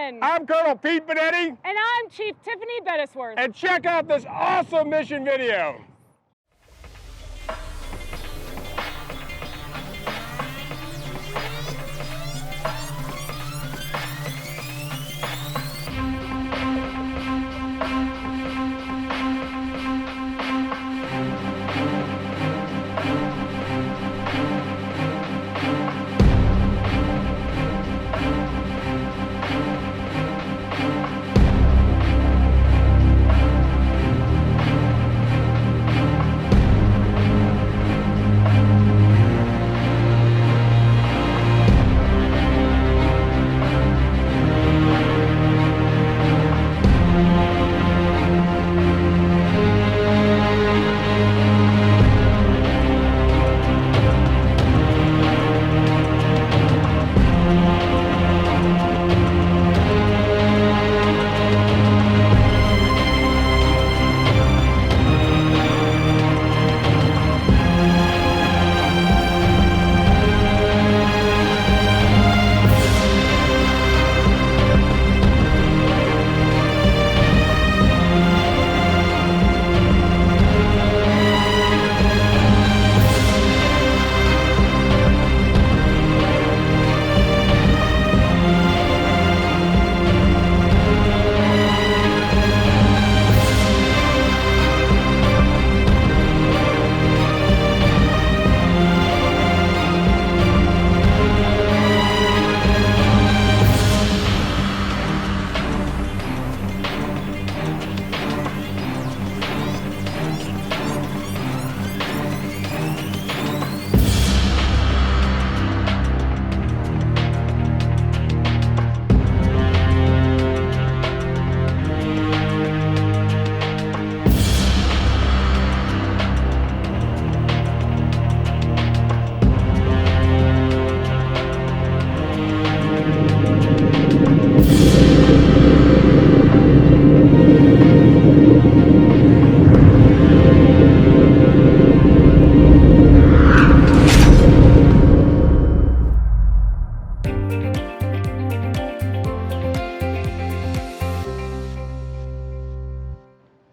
Jen. I'm Colonel Pete Benetti. And I'm Chief Tiffany Bettisworth. And check out this awesome mission video.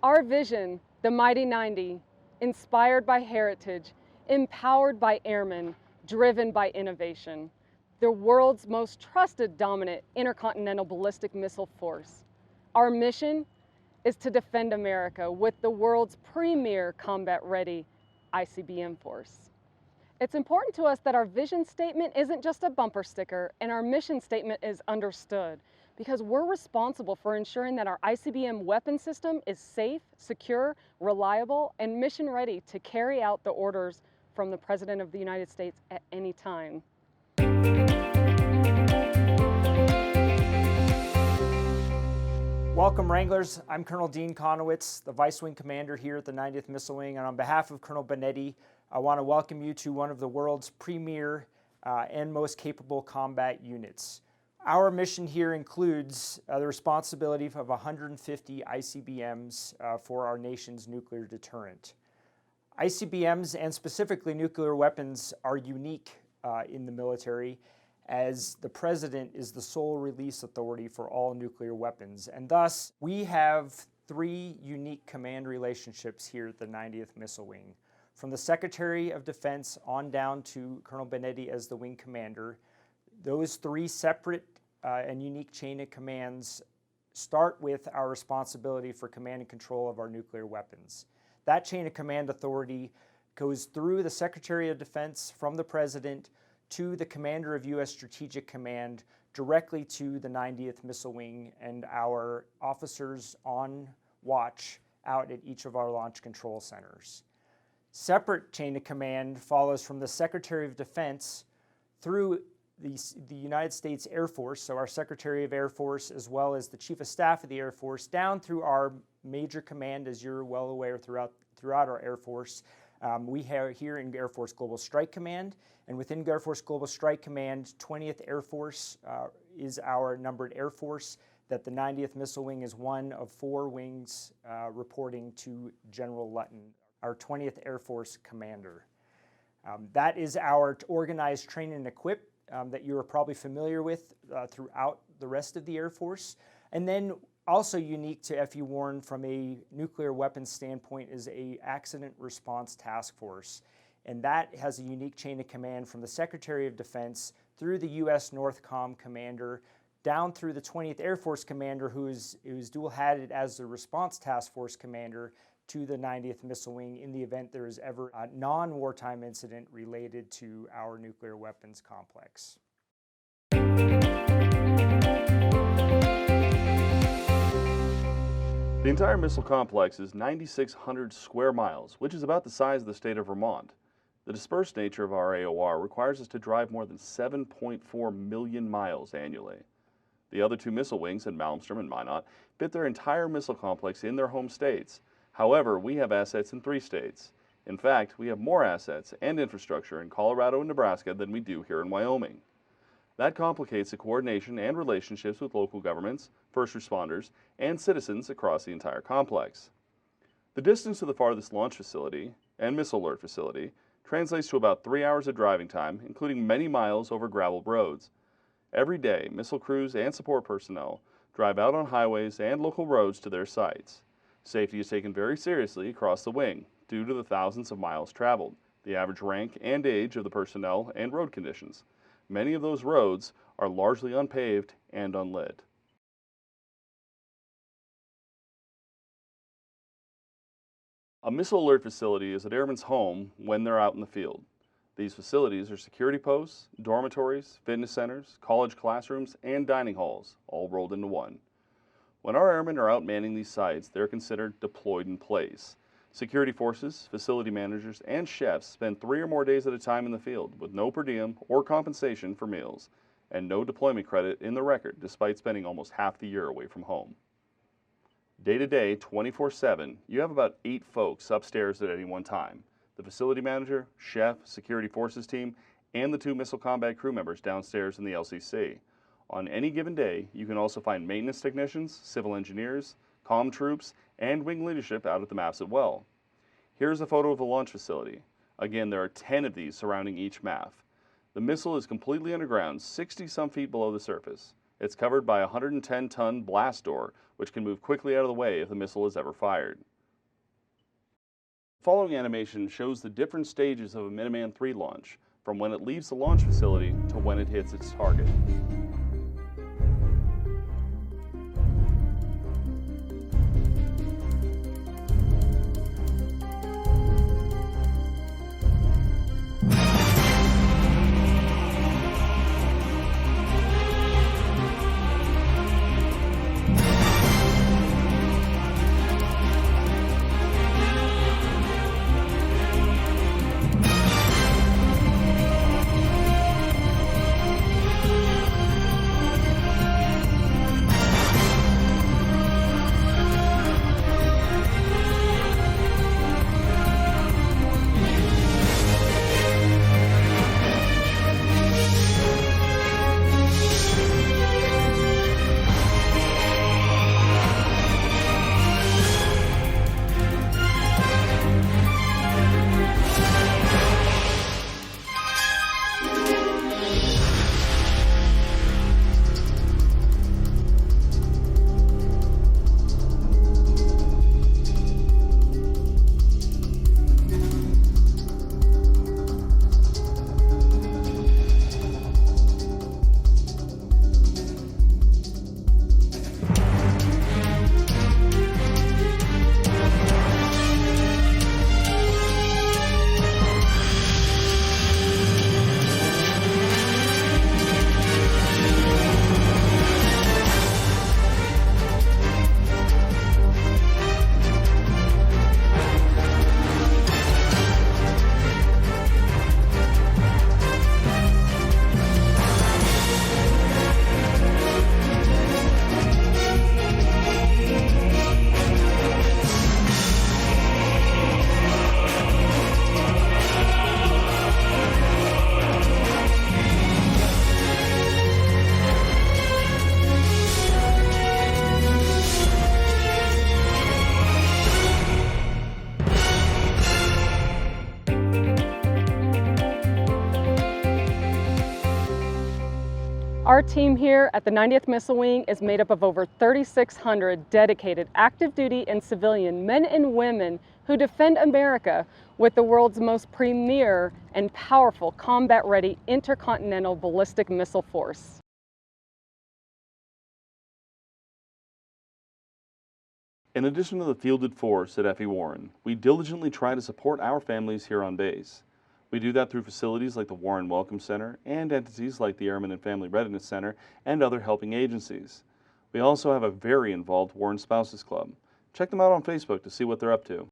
Our vision, the Mighty 90, inspired by heritage, empowered by airmen, driven by innovation. The world's most trusted dominant intercontinental ballistic missile force. Our mission is to defend America with the world's premier combat-ready ICBM force. It's important to us that our vision statement isn't just a bumper sticker and our mission statement is understood, because we're responsible for ensuring that our ICBM weapon system is safe, secure, reliable, and mission ready to carry out the orders from the President of the United States at any time. Welcome, Wranglers. I'm Colonel Dean Conowitz, the Vice Wing Commander here at the 90th Missile Wing, and on behalf of Colonel Benetti, I want to welcome you to one of the world's premier and most capable combat units. Our mission here includes the responsibility of 150 ICBMs for our nation's nuclear deterrent. ICBMs, and specifically nuclear weapons, are unique in the military, as the President is the sole release authority for all nuclear weapons. And thus, we have three unique command relationships here at the 90th Missile Wing. From the Secretary of Defense on down to Colonel Benetti as the wing commander, those three separate and unique chain of commands start with our responsibility for command and control of our nuclear weapons. That chain of command authority goes through the Secretary of Defense from the President to the Commander of U.S. Strategic Command, directly to the 90th Missile Wing and our officers on watch out at each of our launch control centers. Separate chain of command follows from the Secretary of Defense through the United States Air Force, so our Secretary of Air Force, as well as the Chief of Staff of the Air Force, down through our major command, as you're well aware, throughout our Air Force. We have here in Air Force Global Strike Command, and within Air Force Global Strike Command, 20th Air Force is our numbered Air Force, that the 90th Missile Wing is one of four wings reporting to General Lutton, our 20th Air Force commander. That is our organized, train, and equip that you are probably familiar with throughout the rest of the Air Force. And then also unique to FU Warren from a nuclear weapons standpoint is a accident response task force. And that has a unique chain of command from the Secretary of Defense through the U.S. Northcom commander, down through the 20th Air Force commander, who is dual-hatted as the response task force commander to the 90th Missile Wing in the event there is ever a non-wartime incident related to our nuclear weapons complex. The entire missile complex is 9,600 square miles, which is about the size of the state of Vermont. The dispersed nature of our AOR requires us to drive more than 7.4 million miles annually. The other two missile wings at Malmstrom and Minot fit their entire missile complex in their home states. However, we have assets in 3 states. In fact, we have more assets and infrastructure in Colorado and Nebraska than we do here in Wyoming. That complicates the coordination and relationships with local governments, first responders, and citizens across the entire complex. The distance to the farthest launch facility and missile alert facility translates to about 3 hours of driving time, including many miles over graveled roads. Every day, missile crews and support personnel drive out on highways and local roads to their sites. Safety is taken very seriously across the wing due to the thousands of miles traveled, the average rank and age of the personnel, and road conditions. Many of those roads are largely unpaved and unlit. A missile alert facility is an airman's home when they're out in the field. These facilities are security posts, dormitories, fitness centers, college classrooms, and dining halls, all rolled into one. When our airmen are out manning these sites, they're considered deployed in place. Security forces, facility managers, and chefs spend 3 or more days at a time in the field with no per diem or compensation for meals, and no deployment credit in the record despite spending almost half the year away from home. Day to day, 24/7, you have about 8 folks upstairs at any one time. The facility manager, chef, security forces team, and the 2 missile combat crew members downstairs in the LCC. On any given day, you can also find maintenance technicians, civil engineers, comm troops, and wing leadership out at the MAFs as well. Here's a photo of the launch facility. Again, there are 10 of these surrounding each MAF. The missile is completely underground, 60-some feet below the surface. It's covered by a 110-ton blast door, which can move quickly out of the way if the missile is ever fired. The following animation shows the different stages of a Minuteman III launch, from when it leaves the launch facility to when it hits its target. Our team here at the 90th Missile Wing is made up of over 3,600 dedicated active duty and civilian men and women who defend America with the world's most premier and powerful combat-ready intercontinental ballistic missile force. In addition to the fielded force at F.E. Warren, we diligently try to support our families here on base. We do that through facilities like the Warren Welcome Center and entities like the Airmen and Family Readiness Center and other helping agencies. We also have a very involved Warren Spouses Club. Check them out on Facebook to see what they're up to.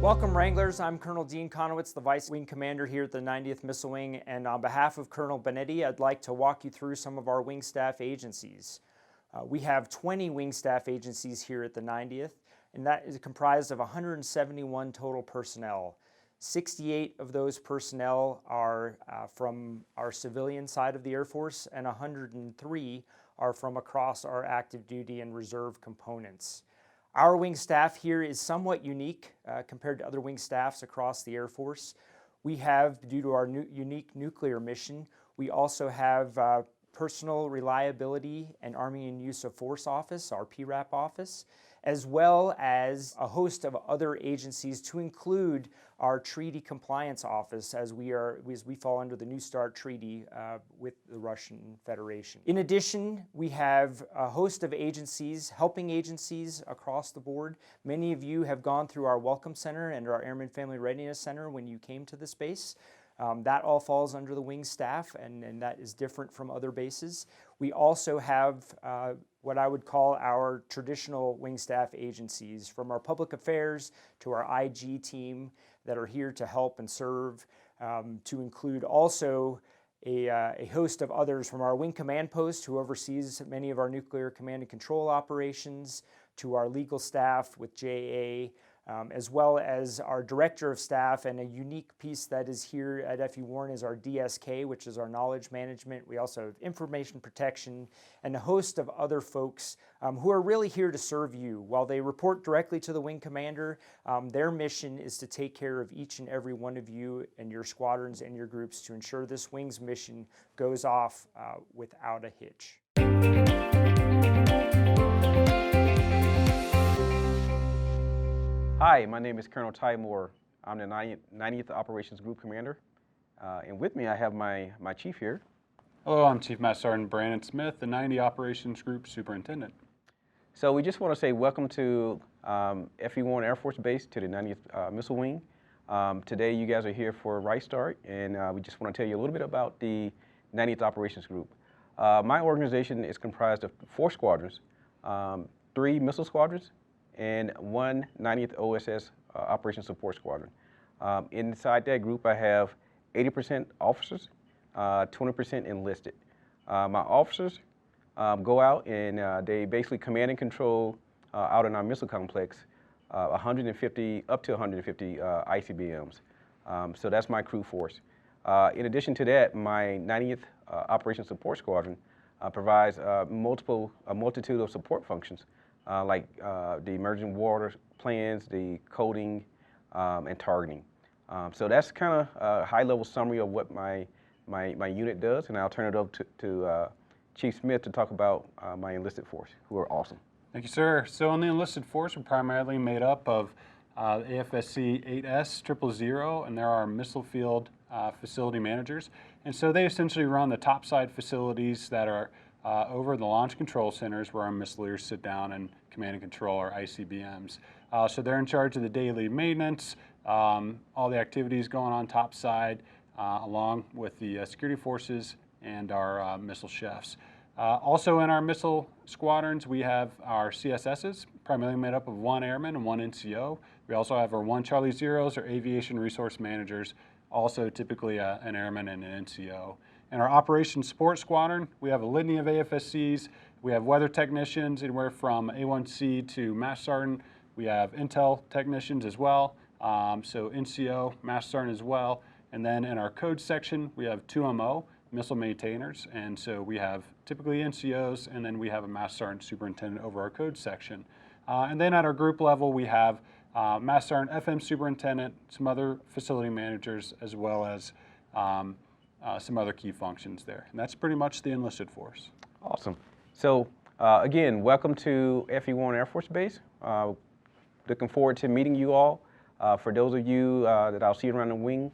Welcome, Wranglers. I'm Colonel Dean Conowitz, the Vice Wing Commander here at the 90th Missile Wing, and on behalf of Colonel Benetti, I'd like to walk you through some of our wing staff agencies. We have 20 wing staff agencies here at the 90th, and that is comprised of 171 total personnel. 68 of those personnel are from our civilian side of the Air Force, and 103 are from across our active duty and reserve components. Our wing staff here is somewhat unique compared to other wing staffs across the Air Force. We have, due to our unique nuclear mission, we also have Personal Reliability and Arming and Use of Force Office, our PRAP office, as well as a host of other agencies to include our Treaty Compliance Office as we fall under the New START Treaty with the Russian Federation. In addition, we have a host of agencies, helping agencies across the board. Many of you have gone through our Welcome Center and our Airmen Family Readiness Center when you came to the base. That all falls under the wing staff, and that is different from other bases. We also have what I would call our traditional wing staff agencies, from our public affairs to our IG team that are here to help and serve, to include also a host of others from our Wing Command Post, who oversees many of our nuclear command and control operations, to our legal staff with JA, as well as our Director of Staff, and a unique piece that is here at F.E. Warren is our DSK, which is our knowledge management. We also have information protection and a host of other folks who are really here to serve you. While they report directly to the Wing Commander, their mission is to take care of each and every one of you and your squadrons and your groups to ensure this wing's mission goes off without a hitch. Hi, my name is Colonel Ty Moore. I'm the 90th Operations Group Commander. And with me I have my chief here. Hello, I'm Chief Master Sergeant Brandon Smith, the 90 Operations Group Superintendent. So we just want to say welcome to F.E. Warren Air Force Base, to the 90th Missile Wing. Today you guys are here for a right start, and we just want to tell you a little bit about the 90th Operations Group. My organization is comprised of 4 squadrons, 3 missile squadrons, and 1 90th OSS Operations Support Squadron. Inside that group I have 80% officers, 20% enlisted. My officers go out and they basically command and control out in our missile complex 150 up to 150 ICBMs. So that's my crew force. In addition to that, my 90th Operations Support Squadron provides a multitude of support functions, like the emergent water plans, the coding, and targeting. So that's kind of a high-level summary of what my unit does, and I'll turn it over to Chief Smith to talk about my enlisted force, who are awesome. Thank you, sir. So on the enlisted force, we're primarily made up of AFSC 8S 000, and there are missile field facility managers. And so they essentially run the topside facilities that are over the launch control centers where our missileers sit down and command and control our ICBMs. So they're in charge of the daily maintenance, all the activities going on topside, along with the security forces and our missile chefs. Also in our missile squadrons, we have our CSSs, primarily made up of 1 airman and 1 NCO. We also have our 1 Charlie Zeros, or aviation resource managers, also typically an airman and an NCO. In our Operations Support Squadron, we have a litany of AFSCs. We have weather technicians, anywhere from A1C to Master Sergeant. We have intel technicians as well, so NCO, Master Sergeant as well. And then in our code section, we have 2 MO, missile maintainers, and so we have typically NCOs, and then we have a Master Sergeant Superintendent over our code section. And then at our group level, we have Master Sergeant, FM Superintendent, some other facility managers, as well as some other key functions there. And that's pretty much the enlisted force. Awesome. So again, welcome to FE1 Air Force Base. Looking forward to meeting you all. For those of you that I'll see around the wing,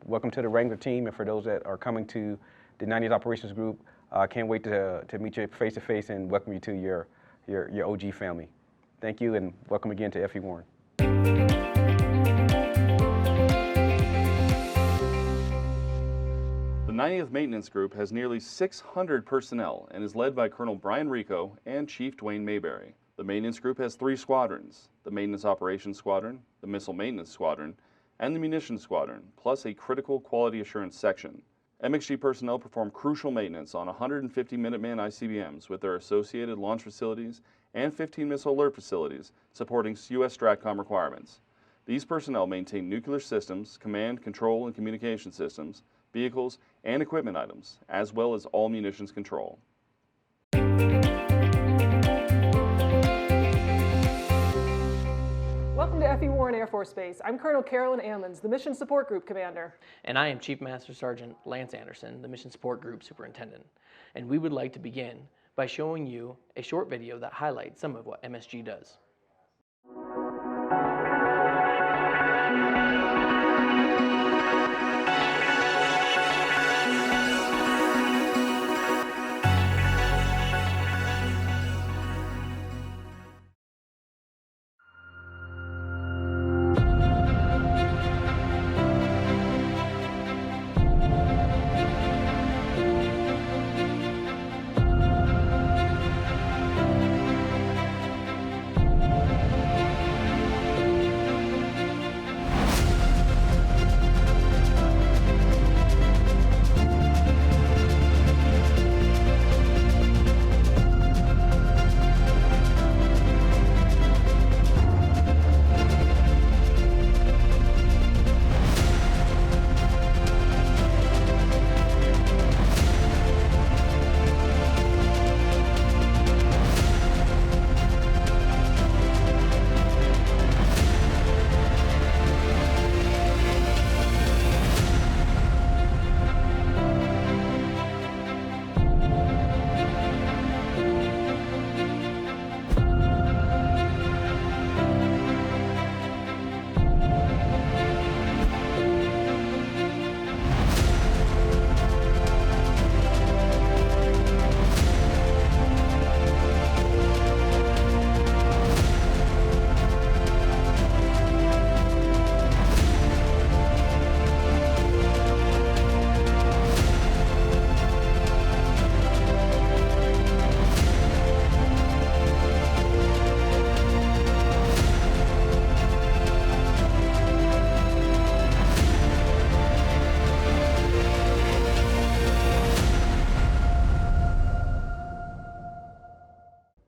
welcome to the Wrangler team. And for those that are coming to the 90th Operations Group, can't wait to meet you face to face and welcome you to your OG family. Thank you and welcome again to FE1. The 90th Maintenance Group has nearly 600 personnel and is led by Colonel Brian Rico and Chief Dwayne Mayberry. The Maintenance Group has 3 squadrons: the Maintenance Operations Squadron, the Missile Maintenance Squadron, and the Munitions Squadron, plus a Critical Quality Assurance section. MXG personnel perform crucial maintenance on 150 Minuteman ICBMs with their associated launch facilities and 15 missile alert facilities supporting U.S. STRATCOM requirements. These personnel maintain nuclear systems, command, control, and communication systems, vehicles, and equipment items, as well as all munitions control. Welcome to F.E. Warren Air Force Base. I'm Colonel Carolyn Ammons, the Mission Support Group Commander. And I am Chief Master Sergeant Lance Anderson, the Mission Support Group Superintendent. And we would like to begin by showing you a short video that highlights some of what MSG does.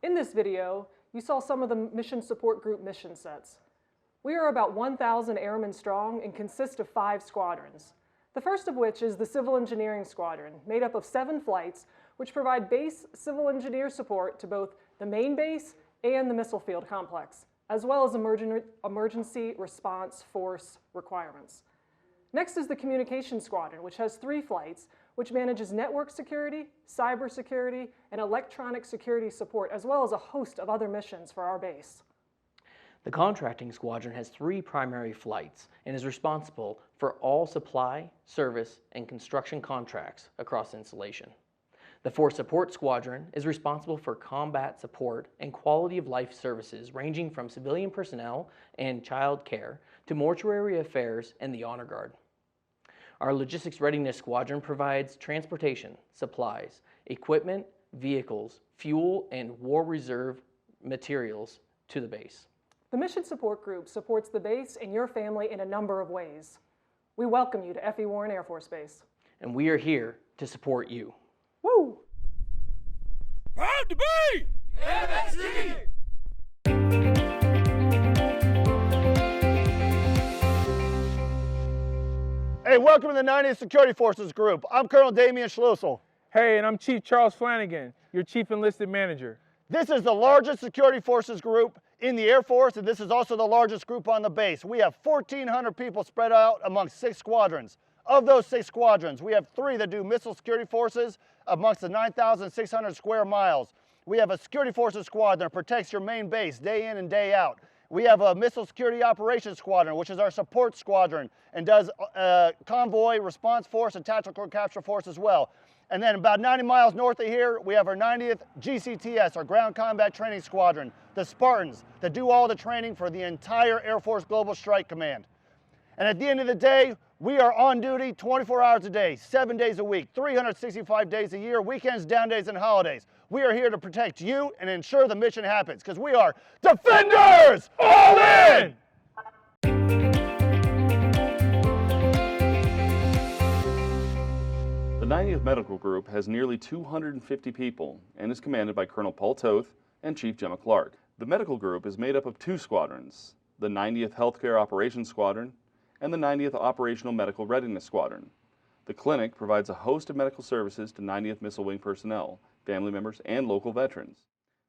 In this video, you saw some of the Mission Support Group mission sets. We are about 1,000 airmen strong and consist of 5 squadrons. The first of which is the Civil Engineering Squadron, made up of 7 flights, which provide base civil engineer support to both the main base and the missile field complex, as well as emergency response force requirements. Next is the Communications Squadron, which has 3 flights, which manages network security, cyber security, and electronic security support, as well as a host of other missions for our base. The Contracting Squadron has 3 primary flights and is responsible for all supply, service, and construction contracts across installation. The Force Support Squadron is responsible for combat support and quality of life services ranging from civilian personnel and child care to mortuary affairs and the Honor Guard. Our Logistics Readiness Squadron provides transportation, supplies, equipment, vehicles, fuel, and war reserve materials to the base. The Mission Support Group supports the base and your family in a number of ways. We welcome you to F.E. Warren Air Force Base. And we are here to support you. Woo! Proud to be MSG! Hey, welcome to the 90th Security Forces Group. I'm Colonel Damian Schlussel. Hey, and I'm Chief Charles Flanagan, your Chief Enlisted Manager. This is the largest security forces group in the Air Force, and this is also the largest group on the base. We have 1,400 people spread out amongst 6 squadrons. Of those 6 squadrons, we have 3 that do missile security forces amongst the 9,600 square miles. We have a security forces squadron that protects your main base day in and day out. We have a missile security operations squadron, which is our support squadron and does convoy, response force, and tactical capture force as well. And then about 90 miles north of here, we have our 90th GCTS, our Ground Combat Training Squadron, the Spartans, that do all the training for the entire Air Force Global Strike Command. And at the end of the day, we are on duty 24 hours a day, 7 days a week, 365 days a year, weekends, down days, and holidays. We are here to protect you and ensure the mission happens, because we are defenders all in! The 90th Medical Group has nearly 250 people and is commanded by Colonel Paul Toth and Chief Gemma Clark. The medical group is made up of 2 squadrons, the 90th Healthcare Operations Squadron and the 90th Operational Medical Readiness Squadron. The clinic provides a host of medical services to 90th Missile Wing personnel, family members, and local veterans.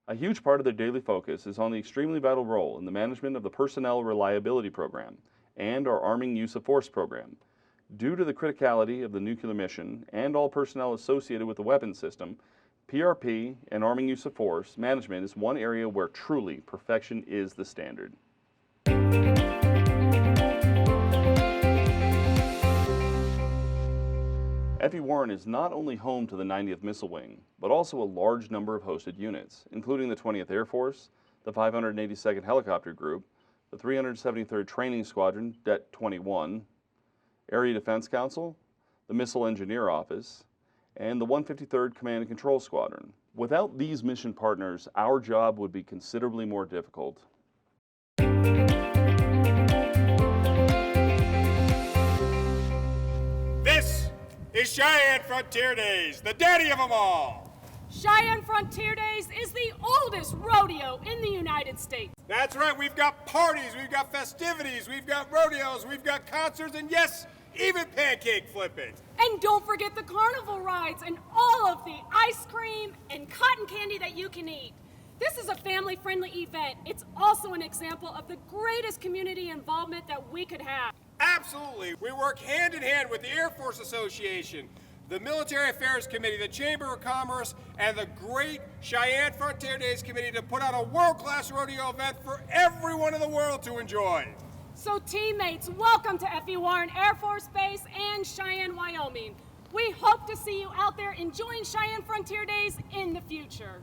A huge part of their daily focus is on the extremely vital role in the management of the Personnel Reliability Program and our Arming Use of Force program. Due to the criticality of the nuclear mission and all personnel associated with the weapons system, PRP and Arming Use of Force management is one area where truly perfection is the standard. F.E. Warren is not only home to the 90th Missile Wing, but also a large number of hosted units, including the 20th Air Force, the 582nd Helicopter Group, the 373rd Training Squadron, Det 21, Area Defense Council, the Missile Engineer Office, and the 153rd Command and Control Squadron. Without these mission partners, our job would be considerably more difficult. This is Cheyenne Frontier Days, the daddy of them all. Cheyenne Frontier Days is the oldest rodeo in the United States. That's right, we've got parties, we've got festivities, we've got rodeos, we've got concerts, and yes, even pancake flipping. And don't forget the carnival rides and all of the ice cream and cotton candy that you can eat. This is a family-friendly event. It's also an example of the greatest community involvement that we could have. Absolutely. We work hand in hand with the Air Force Association, the Military Affairs Committee, the Chamber of Commerce, and the great Cheyenne Frontier Days Committee to put on a world-class rodeo event for everyone in the world to enjoy. So teammates, welcome to F.E. Warren Air Force Base and Cheyenne, Wyoming. We hope to see you out there enjoying Cheyenne Frontier Days in the future.